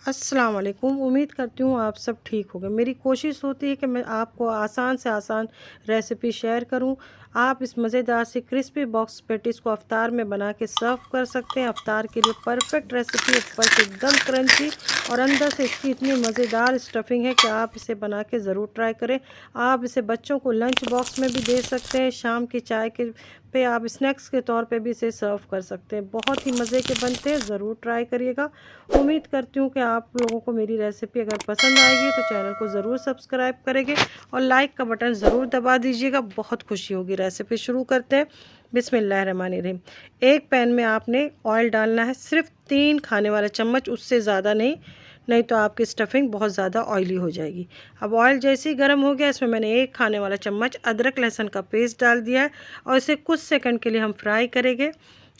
अस्सलाम वालेकुम। उम्मीद करती हूँ आप सब ठीक होंगे। मेरी कोशिश होती है कि मैं आपको आसान से आसान रेसिपी शेयर करूँ। आप इस मज़ेदार सी क्रिस्पी बॉक्स पैटीज़ को अफ्तार में बना के सर्व कर सकते हैं। अफ्तार के लिए परफेक्ट रेसिपी, ऊपर से एकदम क्रंची और अंदर से इसकी इतनी मज़ेदार स्टफिंग है कि आप इसे बना के ज़रूर ट्राई करें। आप इसे बच्चों को लंच बॉक्स में भी दे सकते हैं। शाम की चाय के पे आप स्नैक्स के तौर पे भी इसे सर्व कर सकते हैं। बहुत ही मज़े के बनते हैं, ज़रूर ट्राई करिएगा। उम्मीद करती हूँ कि आप लोगों को मेरी रेसिपी अगर पसंद आएगी तो चैनल को ज़रूर सब्सक्राइब करेंगे और लाइक का बटन ज़रूर दबा दीजिएगा, बहुत खुशी होगी। रेसिपी शुरू करते हैं। बिस्मिल्लाहिर्रहमानिर्रहीम। एक पैन में आपने ऑयल डालना है, सिर्फ 3 खाने वाला चम्मच, उससे ज़्यादा नहीं, नहीं तो आपकी स्टफिंग बहुत ज़्यादा ऑयली हो जाएगी। अब ऑयल जैसे ही गर्म हो गया, इसमें मैंने 1 खाने वाला चम्मच अदरक लहसुन का पेस्ट डाल दिया है और इसे कुछ सेकंड के लिए हम फ्राई करेंगे।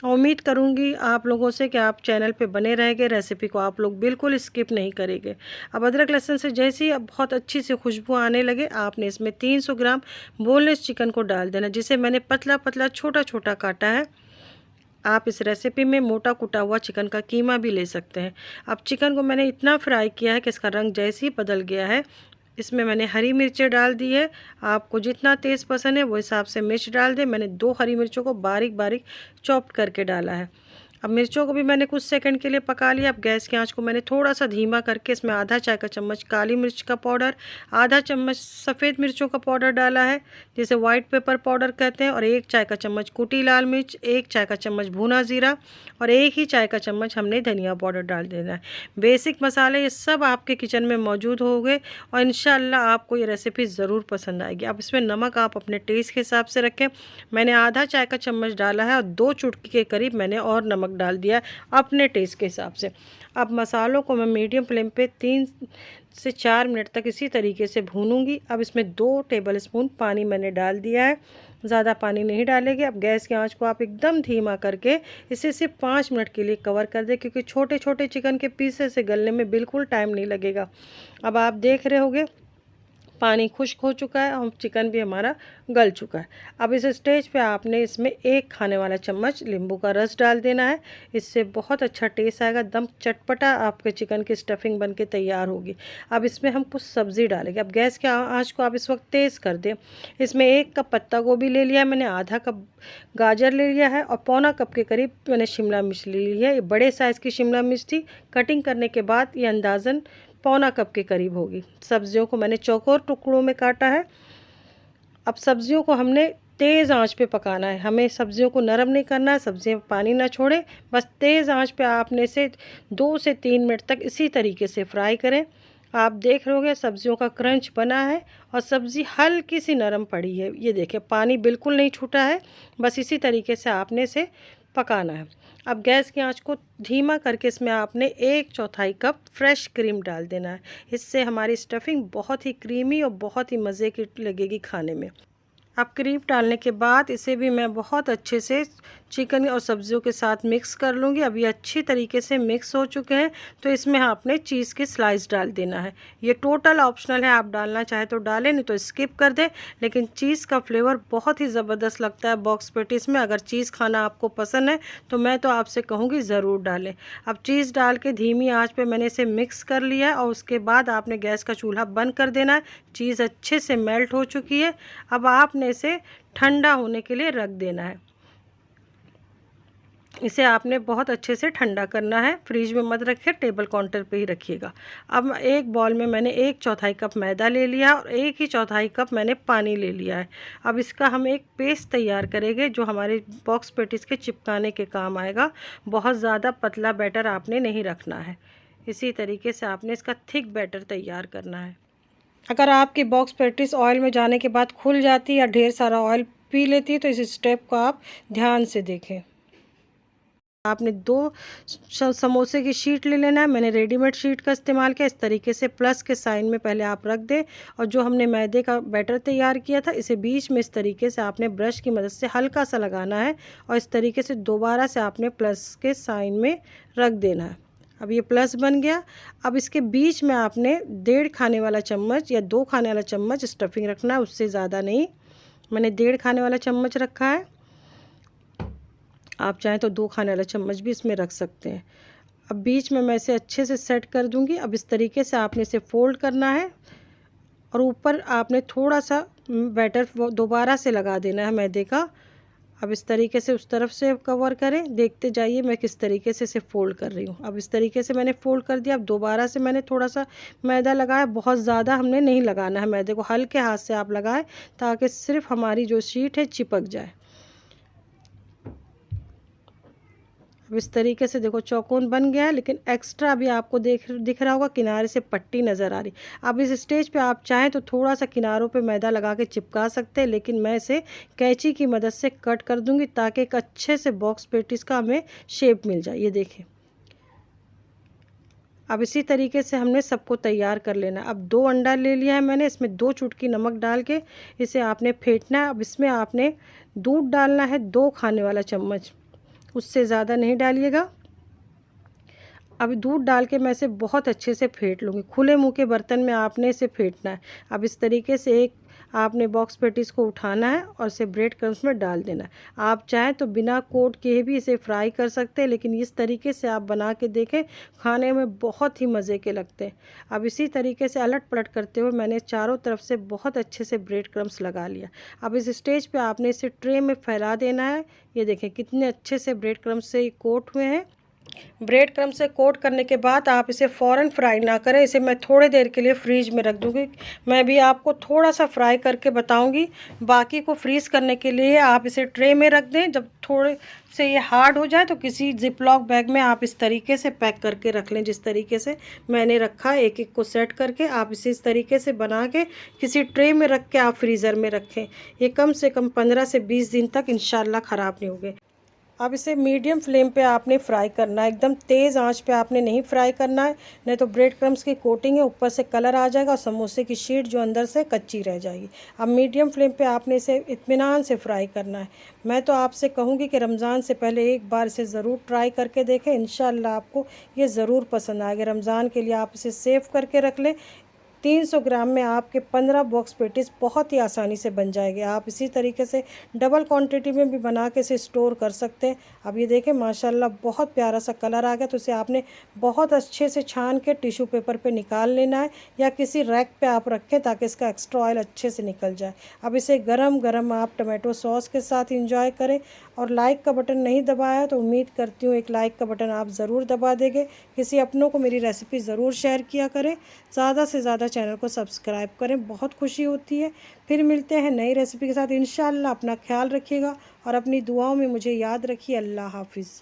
उम्मीद करूंगी आप लोगों से कि आप चैनल पे बने रहेंगे, रेसिपी को आप लोग बिल्कुल स्किप नहीं करेंगे। अब अदरक लहसुन से जैसे ही अब बहुत अच्छी सी खुशबू आने लगे, आपने इसमें 300 ग्राम बोनलेस चिकन को डाल देना, जिसे मैंने पतला पतला छोटा छोटा काटा है। आप इस रेसिपी में मोटा कुटा हुआ चिकन का कीमा भी ले सकते हैं। अब चिकन को मैंने इतना फ्राई किया है कि इसका रंग जैसे ही बदल गया है, इसमें मैंने हरी मिर्चें डाल दी है। आपको जितना तेज़ पसंद है वो हिसाब से मिर्च डाल दें। मैंने 2 हरी मिर्चों को बारीक बारीक चॉप्ड करके डाला है। अब मिर्चों को भी मैंने कुछ सेकंड के लिए पका लिया। अब गैस की आंच को मैंने थोड़ा सा धीमा करके इसमें आधा चाय का चम्मच काली मिर्च का पाउडर, आधा चम्मच सफ़ेद मिर्चों का पाउडर डाला है, जिसे वाइट पेपर पाउडर कहते हैं, और 1 चाय का चम्मच कुटी लाल मिर्च, 1 चाय का चम्मच भुना ज़ीरा और 1 ही चाय का चम्मच हमने धनिया पाउडर डाल देना है। बेसिक मसाले ये सब आपके किचन में मौजूद होंगे और इंशाल्लाह आपको ये रेसिपी ज़रूर पसंद आएगी। अब इसमें नमक आप अपने टेस्ट के हिसाब से रखें। मैंने आधा चाय का चम्मच डाला है और 2 चुटकी के करीब मैंने और नमक डाल दिया अपने टेस्ट के हिसाब से। अब मसालों को मैं मीडियम फ्लेम पे 3 से 4 मिनट तक इसी तरीके से भूनूंगी। अब इसमें 2 टेबलस्पून पानी मैंने डाल दिया है, ज़्यादा पानी नहीं डालेंगे। अब गैस की आंच को आप एकदम धीमा करके इसे सिर्फ 5 मिनट के लिए कवर कर दें, क्योंकि छोटे छोटे चिकन के पीसेस से गलने में बिल्कुल टाइम नहीं लगेगा। अब आप देख रहे होंगे पानी खुश्क हो चुका है और चिकन भी हमारा गल चुका है। अब इस स्टेज पे आपने इसमें 1 खाने वाला चम्मच नींबू का रस डाल देना है। इससे बहुत अच्छा टेस्ट आएगा, एकदम चटपटा आपके चिकन की स्टफिंग बनके तैयार होगी। अब इसमें हम कुछ सब्ज़ी डालेंगे। अब गैस के आंच को आप इस वक्त तेज़ कर दें। इसमें 1 कप पत्ता गोभी ले लिया है मैंने, आधा कप गाजर ले लिया है और पौना कप के करीब मैंने शिमला मिर्च ले ली है। ये बड़े साइज़ की शिमला मिर्च थी। कटिंग करने के बाद ये अंदाज़न पौना कप के करीब होगी। सब्जियों को मैंने चौकोर टुकड़ों में काटा है। अब सब्जियों को हमने तेज़ आंच पे पकाना है, हमें सब्जियों को नरम नहीं करना है, सब्जियां पानी ना छोड़े, बस तेज़ आंच पे आपने इसे 2 से 3 मिनट तक इसी तरीके से फ्राई करें। आप देख रहे होंगे सब्जियों का क्रंच बना है और सब्ज़ी हल्की सी नरम पड़ी है। ये देखिए पानी बिल्कुल नहीं छूटा है, बस इसी तरीके से आपने इसे पकाना है। अब गैस की आंच को धीमा करके इसमें आपने 1/4 कप फ्रेश क्रीम डाल देना है। इससे हमारी स्टफिंग बहुत ही क्रीमी और बहुत ही मज़े की लगेगी खाने में। अब क्रीम डालने के बाद इसे भी मैं बहुत अच्छे से चिकन और सब्जियों के साथ मिक्स कर लूँगी। अब ये अच्छी तरीके से मिक्स हो चुके हैं, तो इसमें आपने चीज़ की स्लाइस डाल देना है। ये टोटल ऑप्शनल है, आप डालना चाहे तो डालें, नहीं तो स्किप कर दें। लेकिन चीज़ का फ्लेवर बहुत ही ज़बरदस्त लगता है बॉक्स पैटीज़ में। अगर चीज़ खाना आपको पसंद है तो मैं तो आपसे कहूँगी ज़रूर डालें। अब चीज़ डाल के धीमी आँच पर मैंने इसे मिक्स कर लिया है और उसके बाद आपने गैस का चूल्हा बंद कर देना है। चीज़ अच्छे से मेल्ट हो चुकी है। अब आपने इसे ठंडा होने के लिए रख देना है। इसे आपने बहुत अच्छे से ठंडा करना है, फ्रिज में मत रखिए, टेबल काउंटर पे ही रखिएगा। अब एक बॉल में मैंने 1/4 कप मैदा ले लिया और 1 ही चौथाई कप मैंने पानी ले लिया है। अब इसका हम एक पेस्ट तैयार करेंगे जो हमारे बॉक्स पैटीज़ के चिपकाने के काम आएगा। बहुत ज़्यादा पतला बैटर आपने नहीं रखना है, इसी तरीके से आपने इसका थिक बैटर तैयार करना है। अगर आपकी बॉक्स पैटीज़ ऑयल में जाने के बाद खुल जाती है या ढेर सारा ऑयल पी लेती है तो इस स्टेप को आप ध्यान से देखें। आपने 2 समोसे की शीट ले लेना है। मैंने रेडीमेड शीट का इस्तेमाल किया। इस तरीके से प्लस के साइन में पहले आप रख दें और जो हमने मैदे का बैटर तैयार किया था इसे बीच में इस तरीके से आपने ब्रश की मदद से हल्का सा लगाना है और इस तरीके से दोबारा से आपने प्लस के साइन में रख देना है। अब ये प्लस बन गया। अब इसके बीच में आपने 1.5 खाने वाला चम्मच या 2 खाने वाला चम्मच स्टफिंग रखना है, उससे ज़्यादा नहीं। मैंने 1.5 खाने वाला चम्मच रखा है, आप चाहें तो 2 खाने वाला चम्मच भी इसमें रख सकते हैं। अब बीच में मैं इसे अच्छे से सेट कर दूंगी। अब इस तरीके से आपने इसे फोल्ड करना है और ऊपर आपने थोड़ा सा बैटर दोबारा से लगा देना है मैदे का। अब इस तरीके से उस तरफ से कवर करें, देखते जाइए मैं किस तरीके से इसे फ़ोल्ड कर रही हूँ। अब इस तरीके से मैंने फ़ोल्ड कर दिया। अब दोबारा से मैंने थोड़ा सा मैदा लगाया, बहुत ज़्यादा हमने नहीं लगाना है मैदे को, हल्के हाथ से आप लगाएं ताकि सिर्फ हमारी जो शीट है चिपक जाए। अब इस तरीके से देखो चौकोन बन गया है, लेकिन एक्स्ट्रा अभी आपको दिख रहा होगा किनारे से पट्टी नज़र आ रही। अब इस स्टेज पे आप चाहें तो थोड़ा सा किनारों पे मैदा लगा के चिपका सकते हैं, लेकिन मैं इसे कैंची की मदद से कट कर दूंगी ताकि एक अच्छे से बॉक्स पेटिस का हमें शेप मिल जाए। ये देखें। अब इसी तरीके से हमने सबको तैयार कर लेना। अब 2 अंडा ले लिया है मैंने, इसमें 2 चुटकी नमक डाल के इसे आपने फेंटना है। अब इसमें आपने दूध डालना है 2 खाने वाला चम्मच, उससे ज़्यादा नहीं डालिएगा। अब दूध डाल के मैं इसे बहुत अच्छे से फेंट लूँगी। खुले मुंह के बर्तन में आपने इसे फेंटना है। अब इस तरीके से एक आपने बॉक्स पेटिस को उठाना है और इसे ब्रेड क्रम्स में डाल देना है। आप चाहें तो बिना कोट किए भी इसे फ्राई कर सकते हैं, लेकिन इस तरीके से आप बना के देखें, खाने में बहुत ही मज़े के लगते हैं। अब इसी तरीके से अलट पलट करते हुए मैंने चारों तरफ से बहुत अच्छे से ब्रेड क्रम्स लगा लिया। अब इस स्टेज पर आपने इसे ट्रे में फैला देना है। ये देखें कितने अच्छे से ब्रेड क्रम्स से कोट हुए हैं। ब्रेड क्रम्ब से कोट करने के बाद आप इसे फ़ौरन फ्राई ना करें, इसे मैं थोड़ी देर के लिए फ्रीज में रख दूँगी। मैं भी आपको थोड़ा सा फ्राई करके बताऊँगी। बाकी को फ्रीज़ करने के लिए आप इसे ट्रे में रख दें। जब थोड़े से ये हार्ड हो जाए तो किसी जिपलॉक बैग में आप इस तरीके से पैक करके रख लें, जिस तरीके से मैंने रखा है। एक एक को सेट करके आप इसे इस तरीके से बना के किसी ट्रे में रख के आप फ्रीज़र में रखें। ये कम से कम 15 से 20 दिन तक इंशाल्लाह ख़राब नहीं होंगे। अब इसे मीडियम फ्लेम पे आपने फ्राई करना है, एकदम तेज़ आंच पे आपने नहीं फ्राई करना है, नहीं तो ब्रेड क्रम्स की कोटिंग है ऊपर से कलर आ जाएगा और समोसे की शीट जो अंदर से कच्ची रह जाएगी। अब मीडियम फ्लेम पे आपने इसे इत्मीनान से फ्राई करना है। मैं तो आपसे कहूँगी कि रमज़ान से पहले एक बार इसे ज़रूर ट्राई करके देखें, इंशाल्लाह आपको ये ज़रूर पसंद आएगा। रमज़ान के लिए आप इसे सेव करके रख लें। 300 ग्राम में आपके 15 बॉक्स पेटिस बहुत ही आसानी से बन जाएंगे। आप इसी तरीके से डबल क्वांटिटी में भी बना के इसे स्टोर कर सकते हैं। अब ये देखें माशाल्लाह बहुत प्यारा सा कलर आ गया, तो इसे आपने बहुत अच्छे से छान के टिश्यू पेपर पे निकाल लेना है या किसी रैक पे आप रखें ताकि इसका एक्स्ट्रा ऑयल अच्छे से निकल जाए। अब इसे गरम गरम आप टमाटो सॉस के साथ इंजॉय करें। और लाइक का बटन नहीं दबाया तो उम्मीद करती हूँ एक लाइक का बटन आप ज़रूर दबा देंगे। किसी अपनों को मेरी रेसिपी ज़रूर शेयर किया करें, ज़्यादा से ज़्यादा चैनल को सब्सक्राइब करें, बहुत खुशी होती है। फिर मिलते हैं नई रेसिपी के साथ इंशाल्लाह। अपना ख्याल रखिएगा और अपनी दुआओं में मुझे याद रखिए। अल्लाह हाफिज़।